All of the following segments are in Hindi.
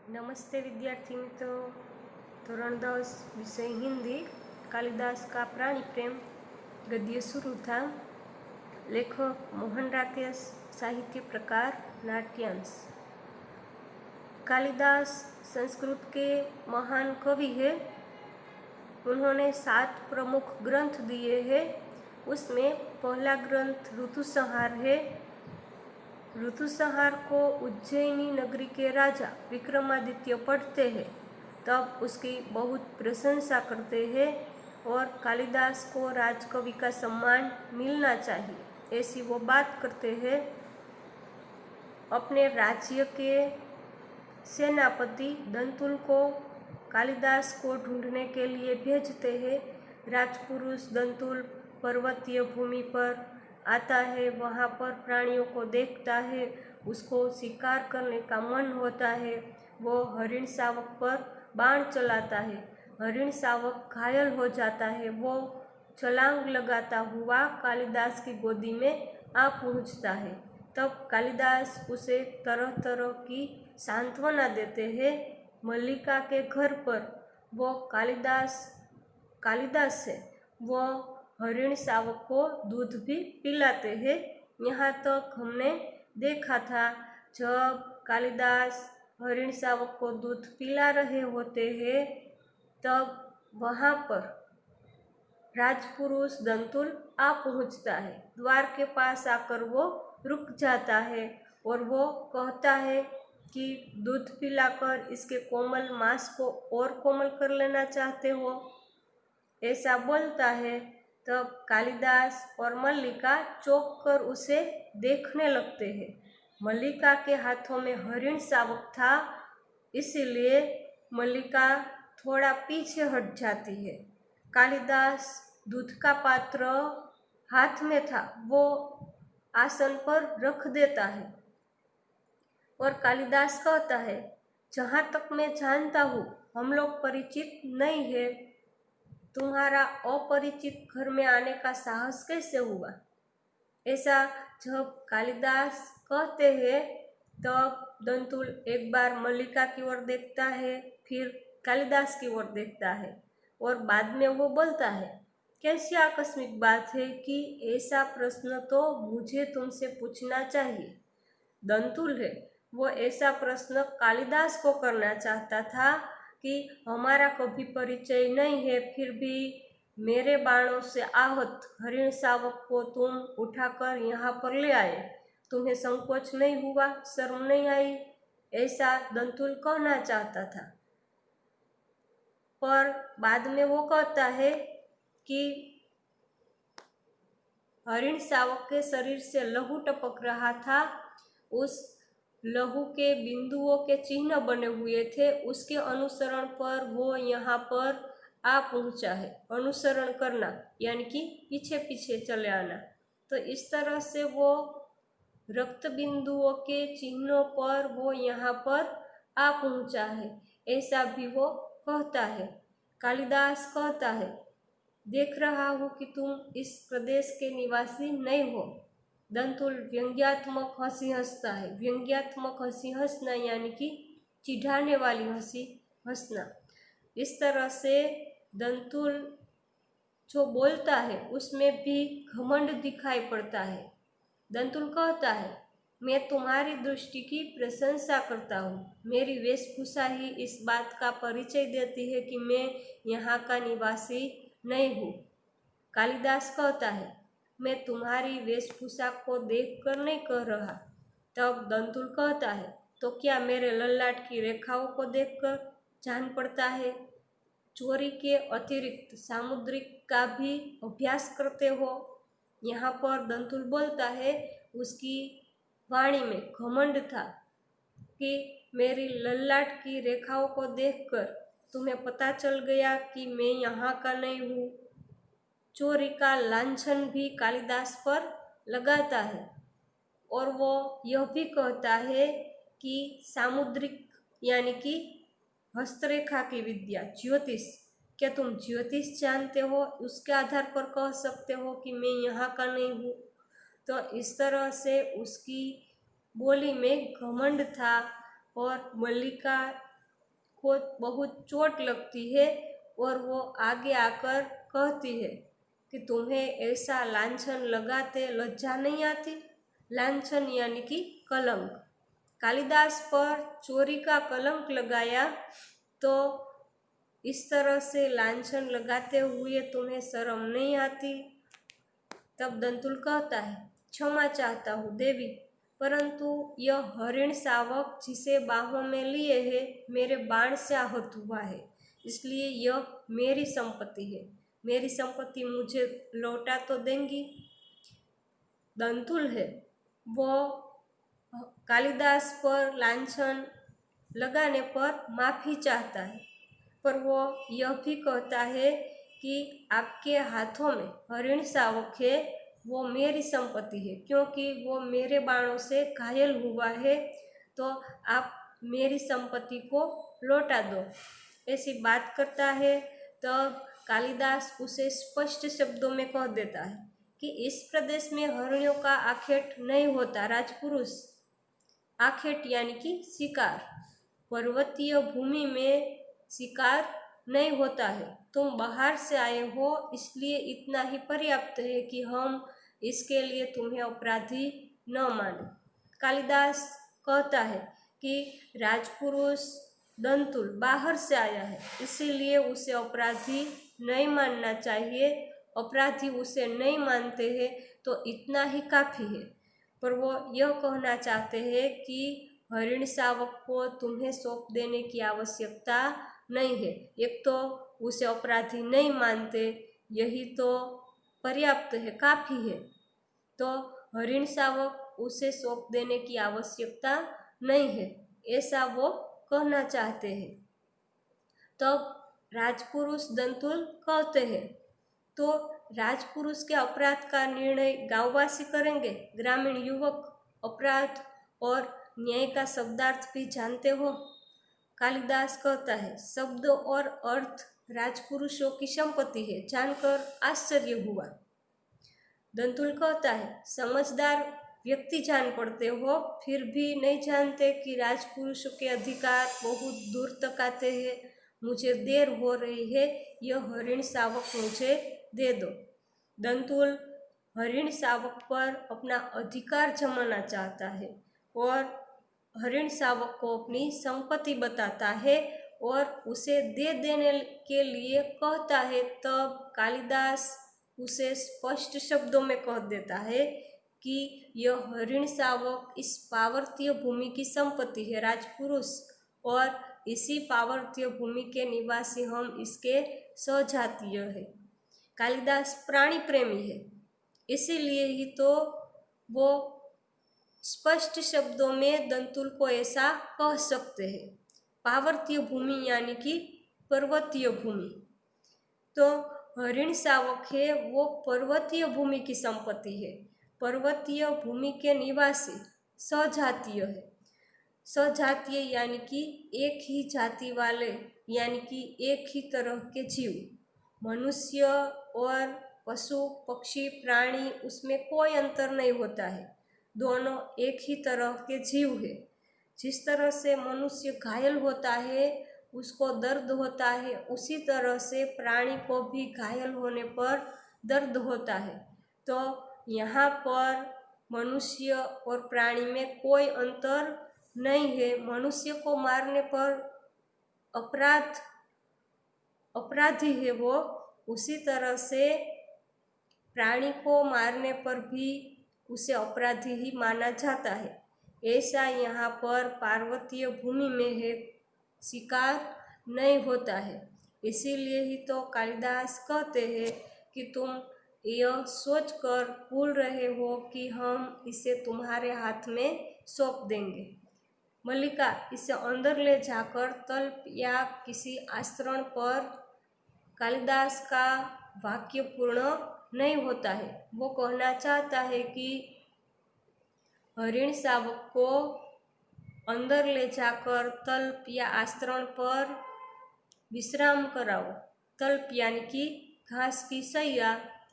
नमस्ते विद्यार्थी मित्रों। धोरण 10 विषय हिंदी, कालिदास का प्राणी प्रेम गद्य शुरू था। लेखक मोहन राकेश, साहित्य प्रकार नाट्यांश। कालिदास संस्कृत के महान कवि है। उन्होंने 7 प्रमुख ग्रंथ दिए हैं। उसमें पहला ग्रंथ ऋतुसंहार है। ऋतुसंहार को उज्जैनी नगरी के राजा विक्रमादित्य पढ़ते हैं तब उसकी बहुत प्रशंसा करते हैं और कालिदास को राजकवि का सम्मान मिलना चाहिए ऐसी वो बात करते हैं। अपने राज्य के सेनापति दंतुल को कालिदास को ढूंढने के लिए भेजते हैं। राजपुरुष दंतुल पर्वतीय भूमि पर आता है, वहाँ पर प्राणियों को देखता है, उसको शिकार करने का मन होता है। वो हरिण शावक पर बाण चलाता है, हरिण शावक घायल हो जाता है। वो छलांग लगाता हुआ कालिदास की गोदी में आ पहुँचता है। तब कालिदास उसे तरह तरह की सांत्वना देते हैं। मल्लिका के घर पर वो कालिदास से वो हरिण शावक को दूध भी पिलाते हैं। यहाँ तक हमने देखा था, जब कालिदास हरिण शावक को दूध पिला रहे होते हैं तब वहाँ पर राजपुरुष दंतुल आ पहुँचता है। द्वार के पास आकर वो रुक जाता है और वो कहता है कि दूध पिलाकर इसके कोमल मांस को और कोमल कर लेना चाहते हो, ऐसा बोलता है। तब कालिदास और मल्लिका चौंक कर उसे देखने लगते हैं। मल्लिका के हाथों में हरिण शावक था, इसीलिए मल्लिका थोड़ा पीछे हट जाती है। कालिदास दूध का पात्र हाथ में था, वो आसन पर रख देता है और कालिदास कहता है, जहाँ तक मैं जानता हूँ हम लोग परिचित नहीं है। तुम्हारा अपरिचित घर में आने का साहस कैसे हुआ? ऐसा जब कालिदास कहते हैं तब दंतुल एक बार मल्लिका की ओर देखता है, फिर कालिदास की ओर देखता है और बाद में वो बोलता है, कैसी आकस्मिक बात है कि ऐसा प्रश्न तो मुझे तुमसे पूछना चाहिए। दंतुल है, वो ऐसा प्रश्न कालिदास को करना चाहता था कि हमारा कभी परिचय नहीं है, फिर भी मेरे बाणों से आहत हरिण शावक को तुम उठाकर यहाँ पर ले आए। तुम्हें संकोच नहीं हुआ, शर्म नहीं आई? ऐसा दंतुल कहना चाहता था, पर बाद में वो कहता है कि हरिण शावक के शरीर से लहू टपक रहा था। उस लहू के बिंदुओं के चिन्ह बने हुए थे। उसके अनुसरण पर वो यहाँ पर आ पहुँचा है। अनुसरण करना यानी कि पीछे पीछे चले आना। तो इस तरह से वो रक्त बिंदुओं के चिन्हों पर वो यहाँ पर आ पहुँचा है, ऐसा भी वो कहता है। कालिदास कहता है, देख रहा हूँ कि तुम इस प्रदेश के निवासी नहीं हो। दंतुल व्यंग्यात्मक हंसी हंसता है। व्यंग्यात्मक हंसी हंसना यानी कि चिढ़ाने वाली हंसी हंसना। इस तरह से दंतुल जो बोलता है उसमें भी घमंड दिखाई पड़ता है। दंतुल कहता है, मैं तुम्हारी दृष्टि की प्रशंसा करता हूँ। मेरी वेशभूषा ही इस बात का परिचय देती है कि मैं यहाँ का निवासी नहीं हूँ। कालिदास कहता है, मैं तुम्हारी वेशभूषा को देखकर नहीं कह रहा। तब दंतुल कहता है, तो क्या मेरे ललाट की रेखाओं को देखकर जान पड़ता है? चोरी के अतिरिक्त सामुद्रिक का भी अभ्यास करते हो? यहाँ पर दंतुल बोलता है, उसकी वाणी में घमंड था कि मेरी ललाट की रेखाओं को देखकर तुम्हें पता चल गया कि मैं यहाँ का नहीं हूँ। चोरी का लांछन भी कालिदास पर लगाता है और वो यह भी कहता है कि सामुद्रिक यानी कि हस्तरेखा की विद्या, ज्योतिष, क्या तुम ज्योतिष जानते हो? उसके आधार पर कह सकते हो कि मैं यहाँ का नहीं हूँ। तो इस तरह से उसकी बोली में घमंड था और मल्लिका को बहुत चोट लगती है और वो आगे आकर कहती है कि तुम्हें ऐसा लांछन लगाते लज्जा नहीं आती। लांछन यानी कि कलंक। कालिदास पर चोरी का कलंक लगाया तो इस तरह से लांछन लगाते हुए तुम्हें शर्म नहीं आती। तब दंतुल कहता है, क्षमा चाहता हूँ देवी, परंतु यह हरिण शावक जिसे बाहों में लिए है मेरे बाण से आहत हुआ है, इसलिए यह मेरी संपत्ति है। मेरी संपत्ति मुझे लौटा तो देंगी। दंतुल है वो कालिदास पर लांछन लगाने पर माफ़ी चाहता है, पर वो यह भी कहता है कि आपके हाथों में हरिण शावक है वो मेरी संपत्ति है, क्योंकि वो मेरे बाणों से घायल हुआ है, तो आप मेरी संपत्ति को लौटा दो। ऐसी बात करता है। तब कालिदास उसे स्पष्ट शब्दों में कह देता है कि इस प्रदेश में हरिणों का आखेट नहीं होता राजपुरुष। आखेट यानी कि शिकार। पर्वतीय भूमि में शिकार नहीं होता है। तुम बाहर से आए हो, इसलिए इतना ही पर्याप्त है कि हम इसके लिए तुम्हें अपराधी न माने। कालिदास कहता है कि राजपुरुष दंतुल बाहर से आया है, इसीलिए उसे अपराधी नहीं मानना चाहिए। अपराधी उसे नहीं मानते हैं तो इतना ही काफ़ी है। पर वो यह कहना चाहते हैं कि हरिण शावक को तुम्हें सौंप देने की आवश्यकता नहीं है। एक तो उसे अपराधी नहीं मानते, यही तो पर्याप्त है, काफ़ी है। तो हरिण शावक उसे सौंप देने की आवश्यकता नहीं है, ऐसा वो कहना चाहते हैं। तब राजपुरुष दंतुल कहते हैं, तो राजपुरुष के अपराध का निर्णय गांववासी करेंगे। ग्रामीण युवक अपराध और न्याय का शब्दार्थ भी जानते हो। कालिदास कहता है, शब्द और अर्थ राजपुरुषों की संपत्ति है। जानकर आश्चर्य हुआ। दंतुल कहता है, समझदार व्यक्ति जान पड़ते हो, फिर भी नहीं जानते कि राजपुरुषों के अधिकार बहुत दूर तक आते हैं। मुझे देर हो रही है, यह हरिण शावक मुझे दे दो। दंतुल हरिण शावक पर अपना अधिकार जमाना चाहता है और हरिण शावक को अपनी संपत्ति बताता है और उसे दे देने के लिए कहता है। तब कालिदास उसे स्पष्ट शब्दों में कह देता है कि यह हरिण शावक इस पार्वतीय भूमि की संपत्ति है राजपुरुष, और इसी पार्वतीय भूमि के निवासी हम इसके सजातीय है। कालिदास प्राणी प्रेमी है, इसीलिए ही तो वो स्पष्ट शब्दों में दंतुल को ऐसा कह सकते हैं। पार्वतीय भूमि यानी कि पर्वतीय भूमि। तो हरिण शावक है वो पर्वतीय भूमि की संपत्ति है। पर्वतीय भूमि के निवासी सजातीय है। सजातीय यानी कि एक ही जाति वाले, यानी कि एक ही तरह के जीव। मनुष्य और पशु पक्षी प्राणी उसमें कोई अंतर नहीं होता है, दोनों एक ही तरह के जीव है। जिस तरह से मनुष्य घायल होता है उसको दर्द होता है, उसी तरह से प्राणी को भी घायल होने पर दर्द होता है। तो यहाँ पर मनुष्य और प्राणी में कोई अंतर नहीं है। मनुष्य को मारने पर अपराधी है वो, उसी तरह से प्राणी को मारने पर भी उसे अपराधी ही माना जाता है। ऐसा यहाँ पर पार्वतीय भूमि में है, शिकार नहीं होता है। इसीलिए ही तो कालिदास कहते हैं कि तुम यह सोचकर भूल रहे हो कि हम इसे तुम्हारे हाथ में सौंप देंगे। मल्लिका इसे अंदर ले जाकर तल्प या किसी आस्तरण पर। कालिदास का वाक्य पूर्ण नहीं होता है। वो कहना चाहता है कि हरिण शावक को अंदर ले जाकर तल्प या आस्तरण पर विश्राम कराओ। तल्प यानी कि घास की सैया,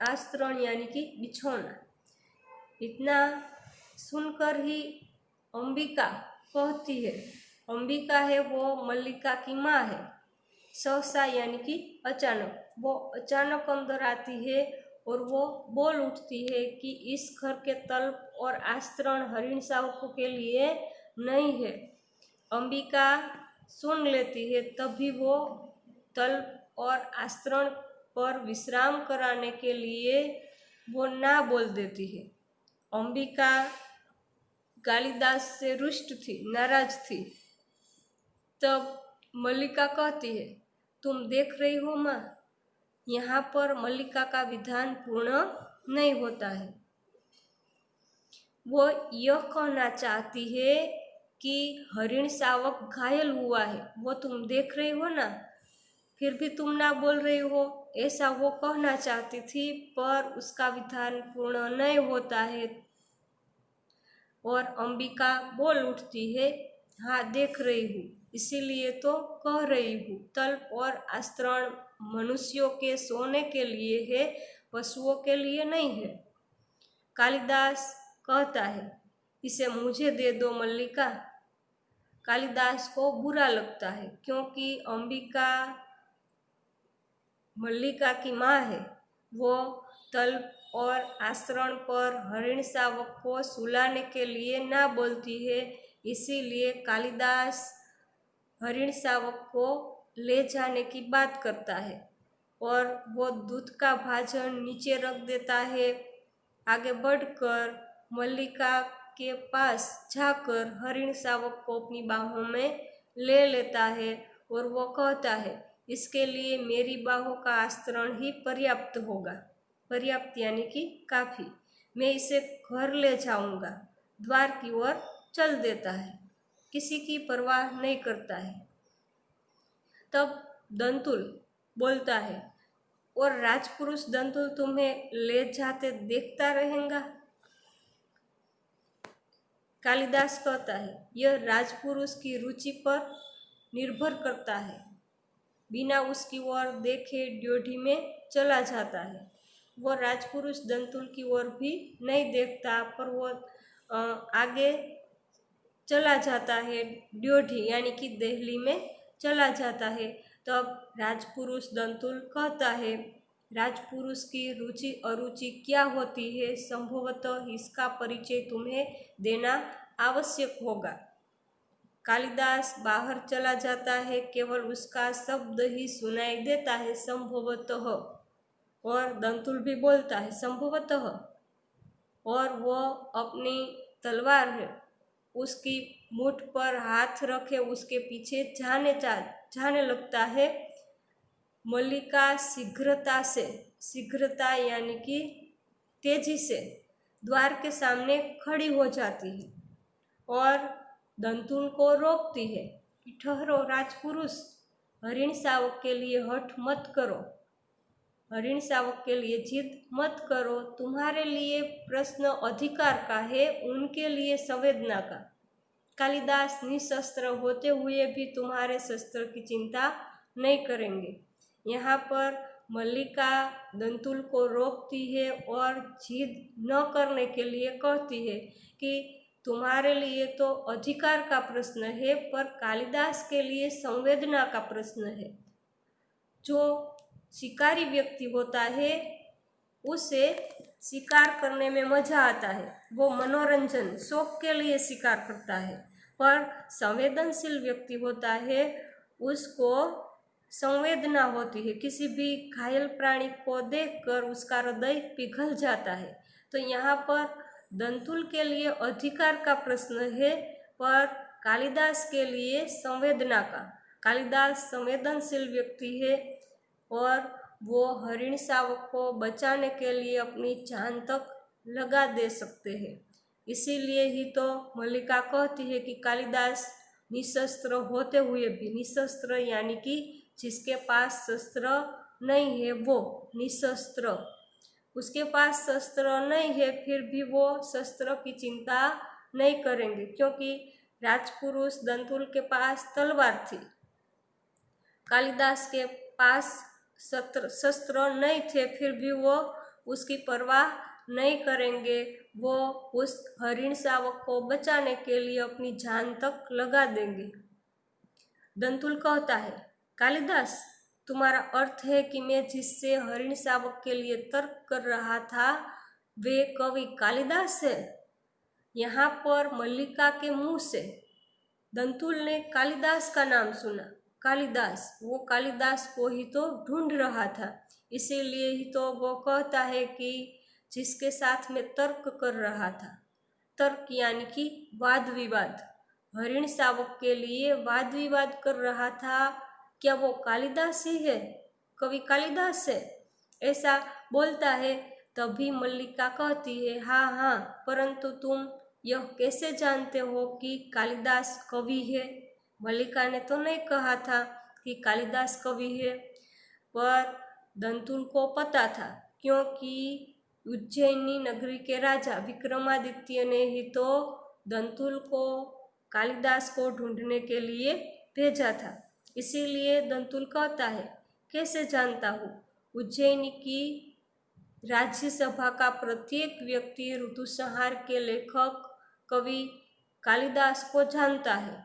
आस्तरण यानी कि बिछौना। इतना सुनकर ही अंबिका कहती है अंबिका है वो मल्लिका की माँ है। सहसा यानी कि अचानक, वो अचानक अंदर आती है और वो बोल उठती है कि इस घर के तल्प और आस्तरण हरिण शावकों के लिए नहीं है। अंबिका सुन लेती है, तभी वो तल्प और आस्तरण पर विश्राम कराने के लिए वो ना बोल देती है। अंबिका कालिदास से रुष्ट थी, नाराज थी। तब मल्लिका कहती है, तुम देख रही हो माँ, यहाँ पर मल्लिका का विधान पूर्ण नहीं होता है। वो यह कहना चाहती है कि हरिण शावक घायल हुआ है, वो तुम देख रही हो ना, फिर भी तुम ना बोल रही हो, ऐसा वो कहना चाहती थी, पर उसका विधान पूर्ण नहीं होता है। और अंबिका बोल उठती है, हाँ देख रही हूँ, इसीलिए तो कह रही हूँ, तल्प और आस्तरण मनुष्यों के सोने के लिए है, पशुओं के लिए नहीं है। कालिदास कहता है, इसे मुझे दे दो मल्लिका। कालिदास को बुरा लगता है, क्योंकि अंबिका मल्लिका की माँ है। वो तल्प और आस्तरण पर हरिण शावक को सुलाने के लिए ना बोलती है, इसीलिए कालिदास हरिण शावक को ले जाने की बात करता है और वो दूध का भाजन नीचे रख देता है। आगे बढ़कर मल्लिका के पास जाकर हरिण शावक को अपनी बाहों में ले लेता है और वो कहता है, इसके लिए मेरी बाहों का आस्तरण ही पर्याप्त होगा। पर्याप्त यानी कि काफ़ी। मैं इसे घर ले जाऊंगा। द्वार की ओर चल देता है, किसी की परवाह नहीं करता है। तब दंतुल बोलता है, और राजपुरुष दंतुल तुम्हें ले जाते देखता रहेगा। कालिदास कहता है, यह राजपुरुष की रुचि पर निर्भर करता है। बिना उसकी ओर देखे ड्योढ़ी में चला जाता है। वह राजपुरुष दंतुल की ओर भी नहीं देखता, पर वो आगे चला जाता है, ड्योढ़ी यानी कि दिल्ली में चला जाता है। तब राजपुरुष दंतुल कहता है, राजपुरुष की रुचि अरुचि क्या होती है, संभवतः इसका परिचय तुम्हें देना आवश्यक होगा। कालिदास बाहर चला जाता है, केवल उसका शब्द ही सुनाई देता है, संभवतः। और दंतुल भी बोलता है संभवतः, और वो अपनी तलवार है उसकी मुठ पर हाथ रखे उसके पीछे जाने लगता है। मल्लिका शीघ्रता यानी कि तेजी से द्वार के सामने खड़ी हो जाती है और दंतुल को रोकती है कि ठहरो राजपुरुष, हरिण शावक के लिए हठ मत करो, हरिण शावक के लिए जिद मत करो। तुम्हारे लिए प्रश्न अधिकार का है, उनके लिए संवेदना का। कालिदास निशस्त्र होते हुए भी तुम्हारे शस्त्र की चिंता नहीं करेंगे। यहाँ पर मल्लिका दंतुल को रोकती है और जिद न करने के लिए कहती है कि तुम्हारे लिए तो अधिकार का प्रश्न है, पर कालिदास के लिए संवेदना का प्रश्न है। जो शिकारी व्यक्ति होता है उसे शिकार करने में मजा आता है, वो मनोरंजन शौक के लिए शिकार करता है। पर संवेदनशील व्यक्ति होता है, उसको संवेदना होती है, किसी भी घायल प्राणी को देखकर उसका हृदय पिघल जाता है। तो यहाँ पर दंतुल के लिए अधिकार का प्रश्न है, पर कालिदास के लिए संवेदना का। कालिदास संवेदनशील व्यक्ति है और वो हरिण शावक को बचाने के लिए अपनी जान तक लगा दे सकते हैं। इसीलिए ही तो मल्लिका कहती है कि कालिदास निशस्त्र होते हुए भी, निशस्त्र यानी कि जिसके पास शस्त्र नहीं है वो निशस्त्र, उसके पास शस्त्र नहीं है फिर भी वो शस्त्र की चिंता नहीं करेंगे, क्योंकि राजपुरुष दंतुल के पास तलवार थी, कालिदास के पास शस्त्र नहीं थे, फिर भी वो उसकी परवाह नहीं करेंगे। वो उस हरिण शावक को बचाने के लिए अपनी जान तक लगा देंगे। दंतुल कहता है, कालिदास, तुम्हारा अर्थ है कि मैं जिससे हरिण शावक के लिए तर्क कर रहा था वे कवि कालिदास है। यहाँ पर मल्लिका के मुंह से दंतुल ने कालिदास का नाम सुना। कालिदास, वो कालिदास को ही तो ढूंढ रहा था, इसीलिए ही तो वो कहता है कि जिसके साथ में तर्क कर रहा था। तर्क यानी कि वाद विवाद, हरिण शावक के लिए वाद विवाद कर रहा था। क्या वो कालिदास ही है, कवि कालिदास है? ऐसा बोलता है। तभी मल्लिका कहती है, हाँ हाँ, परंतु तुम यह कैसे जानते हो कि कालिदास कवि है? मल्लिका ने तो नहीं कहा था कि कालिदास कवि है, पर दंतुल को पता था, क्योंकि उज्जैनी नगरी के राजा विक्रमादित्य ने ही तो दंतुल को कालिदास को ढूंढने के लिए भेजा था। इसीलिए दंतुल कहता है, कैसे जानता हूँ? उज्जैनी की राज्यसभा का प्रत्येक व्यक्ति ऋतुसंहार के लेखक कवि कालिदास को जानता है।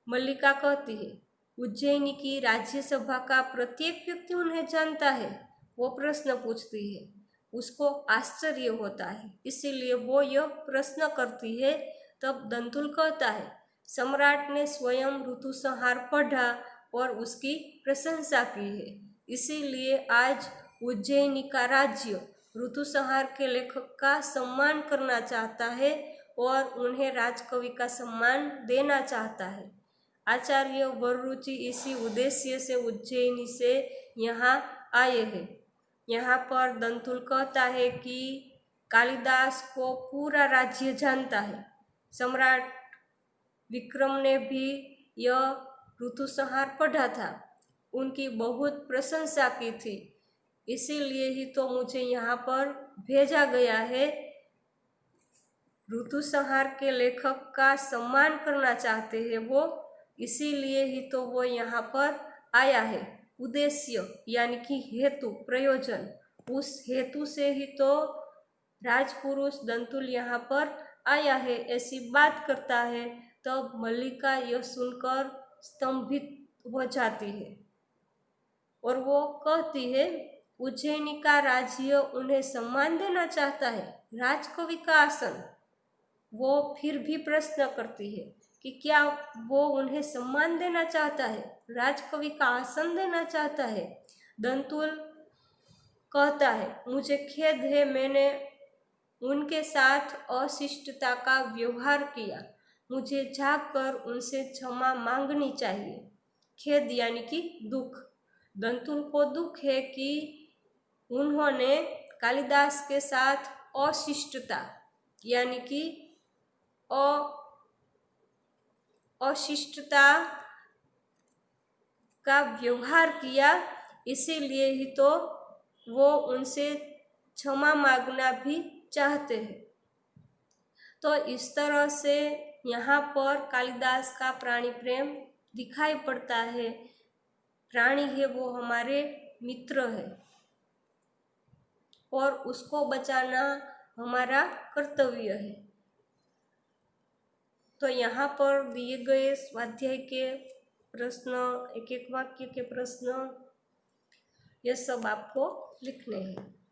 मल्लिका कहती है, उज्जैनी की राज्यसभा का प्रत्येक व्यक्ति उन्हें जानता है? वो प्रश्न पूछती है। उसको आश्चर्य होता है, इसीलिए वो यह प्रश्न करती है। तब दंतुल कहता है, सम्राट ने स्वयं ऋतुसंहार पढ़ा और उसकी प्रशंसा की है, इसीलिए आज उज्जैनी का राज्य ऋतुसंहार के लेखक का सम्मान करना चाहता है और उन्हें राजकवि का सम्मान देना चाहता है। आचार्य वररुचि इसी उद्देश्य से उज्जैनी से यहाँ आए हैं। यहाँ पर दंतुल कहता है कि कालिदास को पूरा राज्य जानता है। सम्राट विक्रम ने भी यह ऋतुसंहार पढ़ा था, उनकी बहुत प्रशंसा की थी, इसीलिए ही तो मुझे यहाँ पर भेजा गया है। ऋतुसंहार के लेखक का सम्मान करना चाहते हैं वो, इसीलिए ही तो वो यहाँ पर आया है। उद्देश्य यानी कि हेतु, प्रयोजन, उस हेतु से ही तो राजपुरुष दंतुल यहाँ पर आया है, ऐसी बात करता है। तब मल्लिका यह सुनकर स्तंभित हो जाती है और वो कहती है, उज्जैनी का राज्य उन्हें सम्मान देना चाहता है, राजकवि का आसन। वो फिर भी प्रश्न करती है कि क्या वो उन्हें सम्मान देना चाहता है, राजकवि का आसन देना चाहता है? दंतुल कहता है, मुझे खेद है, मैंने उनके साथ अशिष्टता का व्यवहार किया, मुझे जाकर उनसे क्षमा मांगनी चाहिए। खेद यानी कि दुख। दंतुल को दुख है कि उन्होंने कालिदास के साथ अशिष्टता यानी कि अशिष्टता का व्यवहार किया, इसीलिए ही तो वो उनसे क्षमा मांगना भी चाहते हैं। तो इस तरह से यहाँ पर कालिदास का प्राणी प्रेम दिखाई पड़ता है। प्राणी है वो हमारे मित्र है और उसको बचाना हमारा कर्तव्य है। तो यहाँ पर दिए गए स्वाध्याय के प्रश्न, एक एक वाक्य के प्रश्न, ये सब आपको लिखने हैं।